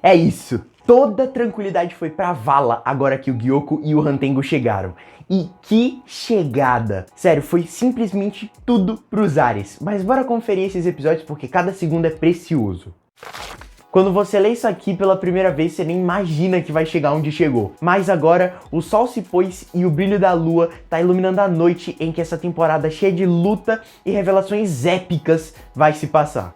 É isso. Toda tranquilidade foi pra vala agora que o Gyoko e o Hantengo chegaram. E que chegada! Sério, foi simplesmente tudo pros ares. Mas bora conferir esses episódios porque cada segundo é precioso. Quando você lê isso aqui pela primeira vez, você nem imagina que vai chegar onde chegou. Mas agora, o sol se pôs e o brilho da lua tá iluminando a noite em que essa temporada cheia de luta e revelações épicas vai se passar.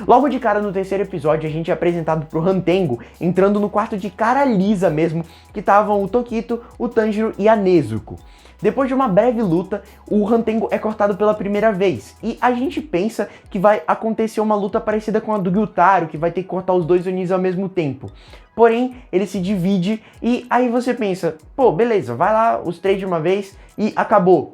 Logo de cara no terceiro episódio, a gente é apresentado pro Hantengo entrando no quarto de cara lisa mesmo, que estavam o Tokito, o Tanjiro e a Nezuko. Depois de uma breve luta, o Hantengo é cortado pela primeira vez, e a gente pensa que vai acontecer uma luta parecida com a do Gyutaro, que vai ter que cortar os dois Onis ao mesmo tempo. Porém, ele se divide, e aí você pensa, pô, beleza, vai lá, os três de uma vez, e acabou.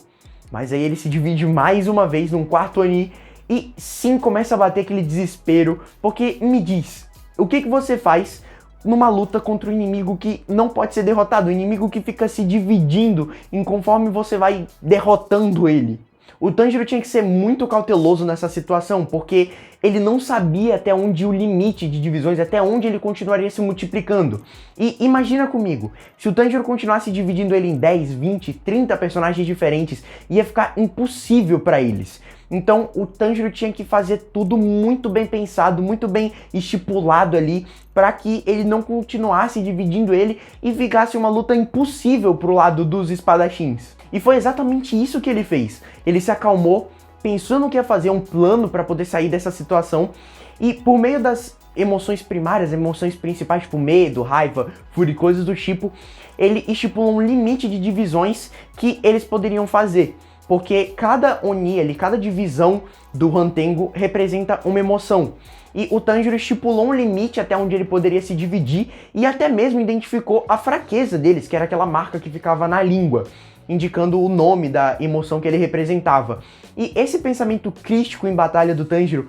Mas aí ele se divide mais uma vez num quarto Oni, e sim, começa a bater aquele desespero, porque me diz, o que você faz numa luta contra um inimigo que não pode ser derrotado, um inimigo que fica se dividindo em conforme você vai derrotando ele? O Tanjiro tinha que ser muito cauteloso nessa situação, porque ele não sabia até onde o limite de divisões, até onde ele continuaria se multiplicando. E imagina comigo, se o Tanjiro continuasse dividindo ele em 10, 20, 30 personagens diferentes, ia ficar impossível para eles. Então o Tanjiro tinha que fazer tudo muito bem pensado, muito bem estipulado ali, para que ele não continuasse dividindo ele e ficasse uma luta impossível pro lado dos espadachins. E foi exatamente isso que ele fez. Ele se acalmou, pensou no que ia fazer, um plano para poder sair dessa situação, e por meio das emoções primárias, emoções principais, tipo medo, raiva, fúria e coisas do tipo, ele estipulou um limite de divisões que eles poderiam fazer. Porque cada Oni ali, cada divisão do Hantengo representa uma emoção. E o Tanjiro estipulou um limite até onde ele poderia se dividir e até mesmo identificou a fraqueza deles, que era aquela marca que ficava na língua, indicando o nome da emoção que ele representava. E esse pensamento crítico em batalha do Tanjiro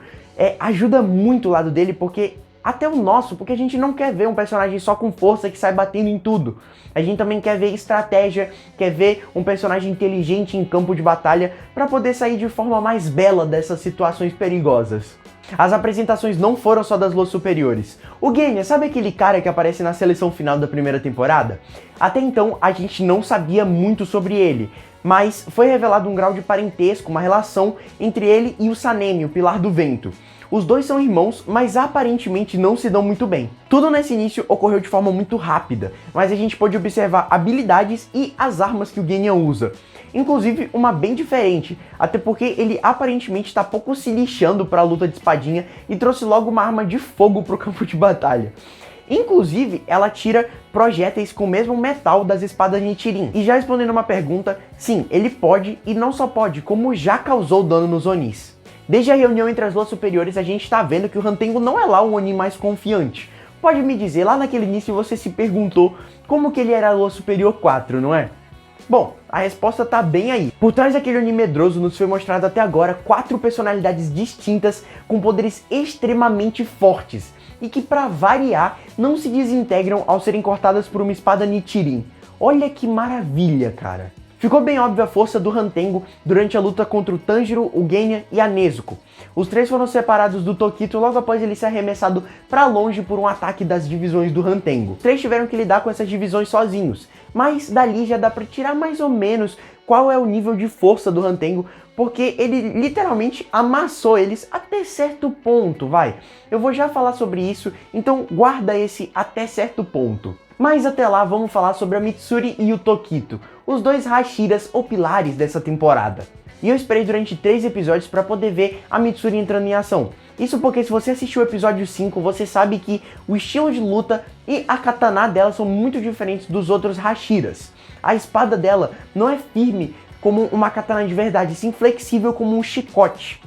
ajuda muito o lado dele, porque até o nosso, porque a gente não quer ver um personagem só com força que sai batendo em tudo. A gente também quer ver estratégia, quer ver um personagem inteligente em campo de batalha para poder sair de forma mais bela dessas situações perigosas. As apresentações não foram só das luas superiores. O Genya, sabe aquele cara que aparece na seleção final da primeira temporada? Até então a gente não sabia muito sobre ele, mas foi revelado um grau de parentesco, uma relação entre ele e o Sanemi, o Pilar do Vento. Os dois são irmãos, mas aparentemente não se dão muito bem. Tudo nesse início ocorreu de forma muito rápida, mas a gente pôde observar habilidades e as armas que o Genya usa. Inclusive uma bem diferente, até porque ele aparentemente está pouco se lixando para a luta de espadinha e trouxe logo uma arma de fogo para o campo de batalha. Inclusive, ela tira projéteis com o mesmo metal das espadas Nichirin. E já respondendo uma pergunta, sim, ele pode, e não só pode, como já causou dano nos Onis. Desde a reunião entre as luas superiores, a gente tá vendo que o Hantengo não é lá o Oni mais confiante. Pode me dizer, lá naquele início você se perguntou como que ele era a lua superior 4, não é? Bom, a resposta tá bem aí. Por trás daquele Oni medroso nos foi mostrado até agora 4 personalidades distintas com poderes extremamente fortes e que, pra variar, não se desintegram ao serem cortadas por uma espada Nichirin. Olha que maravilha, cara. Ficou bem óbvia a força do Hantengo durante a luta contra o Tanjiro, o Genya e a Nezuko. Os três foram separados do Tokito logo após ele ser arremessado para longe por um ataque das divisões do Hantengo. Os três tiveram que lidar com essas divisões sozinhos, mas dali já dá para tirar mais ou menos qual é o nível de força do Hantengo, porque ele literalmente amassou eles até certo ponto, vai. Eu vou já falar sobre isso, então guarda esse até certo ponto. Mas até lá vamos falar sobre a Mitsuri e o Tokito, os dois Hashiras ou pilares dessa temporada. E eu esperei durante 3 episódios para poder ver a Mitsuri entrando em ação. Isso porque se você assistiu o episódio 5, você sabe que o estilo de luta e a katana dela são muito diferentes dos outros Hashiras. A espada dela não é firme como uma katana de verdade, sim flexível como um chicote.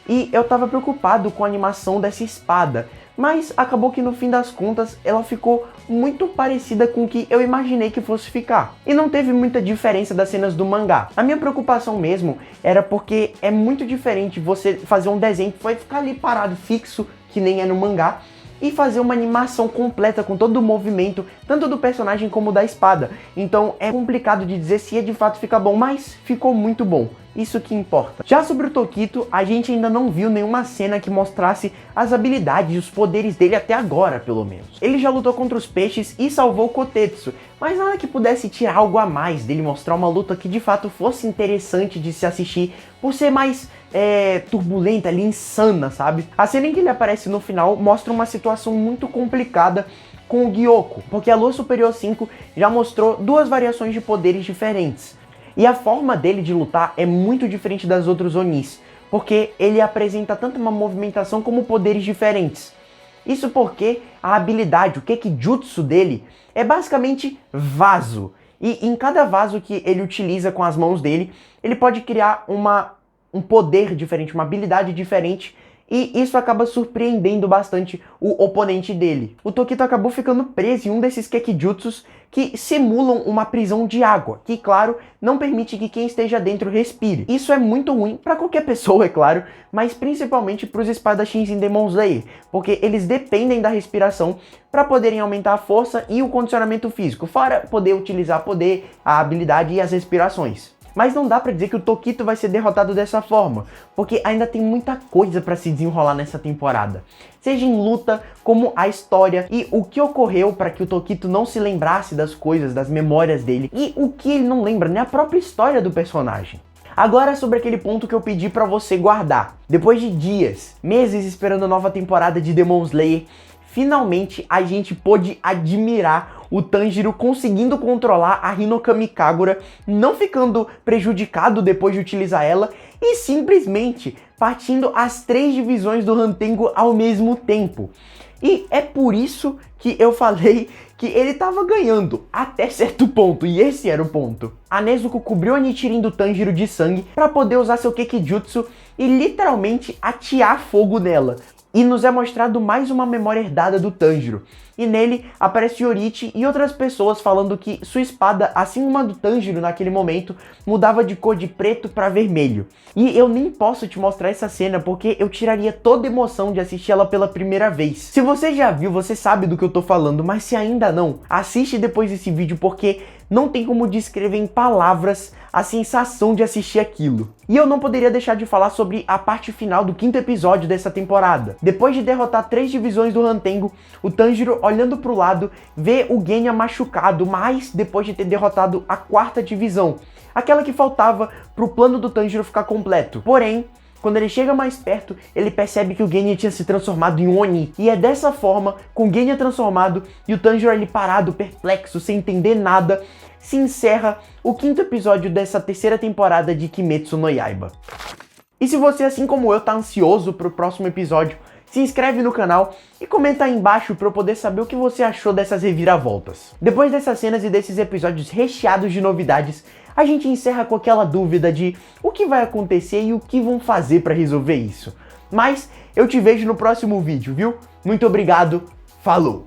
E eu tava preocupado com a animação dessa espada, mas acabou que no fim das contas ela ficou muito parecida com o que eu imaginei que fosse ficar. E não teve muita diferença das cenas do mangá. A minha preocupação mesmo era porque é muito diferente você fazer um desenho que vai ficar ali parado, fixo, que nem é no mangá, e fazer uma animação completa com todo o movimento, tanto do personagem como da espada. Então é complicado de dizer se de fato fica bom, mas ficou muito bom. isso que importa. Já sobre o Tokito, a gente ainda não viu nenhuma cena que mostrasse as habilidades e os poderes dele até agora, pelo menos. Ele já lutou contra os peixes e salvou o Kotetsu, mas nada que pudesse tirar algo a mais dele, mostrar uma luta que de fato fosse interessante de se assistir, por ser mais turbulenta ali, insana, sabe? A cena em que ele aparece no final mostra uma situação muito complicada com o Gyoko, porque a Lua Superior 5 já mostrou duas variações de poderes diferentes. E a forma dele de lutar é muito diferente das outros Onis, porque ele apresenta tanto uma movimentação como poderes diferentes. Isso porque a habilidade, o Kekijutsu dele, é basicamente vaso. E em cada vaso que ele utiliza com as mãos dele, ele pode criar um poder diferente, uma habilidade diferente, e isso acaba surpreendendo bastante o oponente dele. O Tokito acabou ficando preso em um desses Kekijutsus que simulam uma prisão de água, que, claro, não permite que quem esteja dentro respire. Isso é muito ruim para qualquer pessoa, é claro, mas principalmente para os espadachins em Demon Slayer, porque eles dependem da respiração para poderem aumentar a força e o condicionamento físico, fora poder utilizar poder, a habilidade e as respirações. Mas não dá pra dizer que o Tokito vai ser derrotado dessa forma, porque ainda tem muita coisa pra se desenrolar nessa temporada. Seja em luta, como a história e o que ocorreu para que o Tokito não se lembrasse das coisas, das memórias dele, e o que ele não lembra, né? A própria história do personagem. Agora sobre aquele ponto que eu pedi pra você guardar. Depois de dias, meses esperando a nova temporada de Demon Slayer, finalmente a gente pôde admirar o Tanjiro conseguindo controlar a Hinokami Kagura, não ficando prejudicado depois de utilizar ela e simplesmente partindo as 3 divisões do Hantengo ao mesmo tempo. E é por isso que eu falei que ele tava ganhando até certo ponto, e esse era o ponto. A Nezuko cobriu a Nichirin do Tanjiro de sangue para poder usar seu Kekijutsu e literalmente atear fogo nela. E nos é mostrado mais uma memória herdada do Tanjiro. E nele aparece Yorichi e outras pessoas falando que sua espada, assim como a do Tanjiro naquele momento, mudava de cor de preto para vermelho. E eu nem posso te mostrar essa cena porque eu tiraria toda a emoção de assistir ela pela primeira vez. Se você já viu, você sabe do que eu tô falando, mas se ainda não, assiste depois desse vídeo porque não tem como descrever em palavras a sensação de assistir aquilo. E eu não poderia deixar de falar sobre a parte final do 5º episódio dessa temporada. Depois de derrotar 3 divisões do Hantengo, o Tanjiro, olhando pro lado, vê o Genya machucado, mas depois de ter derrotado a 4ª divisão, aquela que faltava pro plano do Tanjiro ficar completo. Porém, quando ele chega mais perto, ele percebe que o Genya tinha se transformado em Oni. E é dessa forma, com o Genya transformado e o Tanjiro ali parado, perplexo, sem entender nada, se encerra o 5º episódio dessa 3ª temporada de Kimetsu no Yaiba. E se você, assim como eu, tá ansioso pro próximo episódio, se inscreve no canal e comenta aí embaixo para eu poder saber o que você achou dessas reviravoltas. Depois dessas cenas e desses episódios recheados de novidades, a gente encerra com aquela dúvida de o que vai acontecer e o que vão fazer para resolver isso. Mas eu te vejo no próximo vídeo, viu? Muito obrigado, falou!